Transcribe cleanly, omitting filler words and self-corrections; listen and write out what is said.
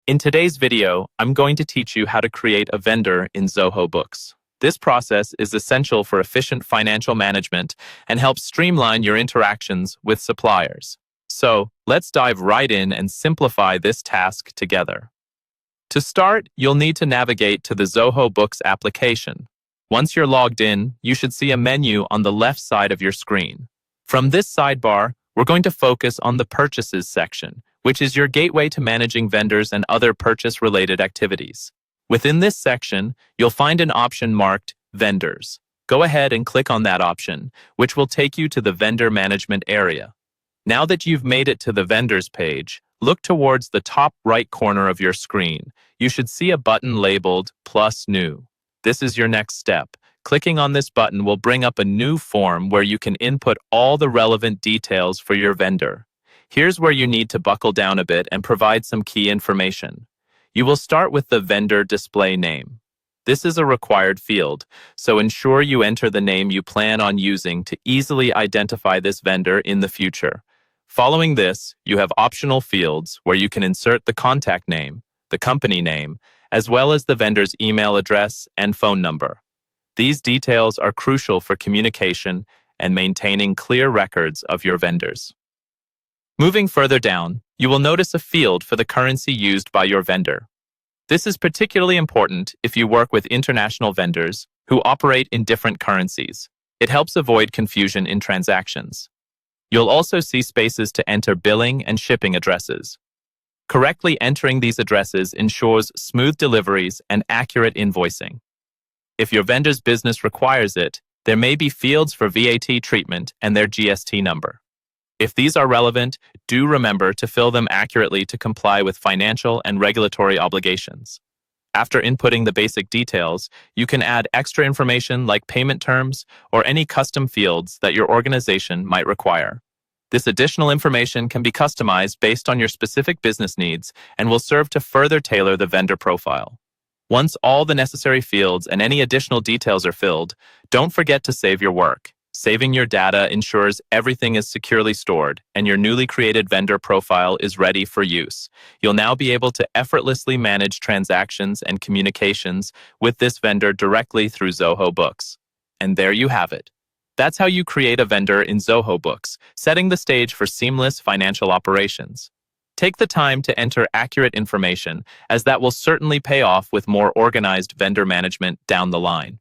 In today's video, I'm going to teach you how to create a vendor in Zoho Books. This process is essential for efficient financial management and helps streamline your interactions with suppliers. So, let's dive right in and simplify this task together. To start, you'll need to navigate to the Zoho Books application. Once you're logged in, you should see a menu on the left side of your screen. From this sidebar, we're going to focus on the Purchases section, which is your gateway to managing vendors and other purchase-related activities. Within this section, you'll find an option marked Vendors. Go ahead and click on that option, which will take you to the Vendor Management area. Now that you've made it to the Vendors page, look towards the top right corner of your screen. You should see a button labeled Plus New. This is your next step. Clicking on this button will bring up a new form where you can input all the relevant details for your vendor. Here's where you need to buckle down a bit and provide some key information. You will start with the vendor display name. This is a required field, so ensure you enter the name you plan on using to easily identify this vendor in the future. Following this, you have optional fields where you can insert the contact name, the company name, as well as the vendor's email address and phone number. These details are crucial for communication and maintaining clear records of your vendors. Moving further down, you will notice a field for the currency used by your vendor. This is particularly important if you work with international vendors who operate in different currencies. It helps avoid confusion in transactions. You'll also see spaces to enter billing and shipping addresses. Correctly entering these addresses ensures smooth deliveries and accurate invoicing. If your vendor's business requires it, there may be fields for VAT treatment and their GST number. If these are relevant, do remember to fill them accurately to comply with financial and regulatory obligations. After inputting the basic details, you can add extra information like payment terms or any custom fields that your organization might require. This additional information can be customized based on your specific business needs and will serve to further tailor the vendor profile. Once all the necessary fields and any additional details are filled, don't forget to save your work. Saving your data ensures everything is securely stored and your newly created vendor profile is ready for use. You'll now be able to effortlessly manage transactions and communications with this vendor directly through Zoho Books. And there you have it. That's how you create a vendor in Zoho Books, setting the stage for seamless financial operations. Take the time to enter accurate information, as that will certainly pay off with more organized vendor management down the line.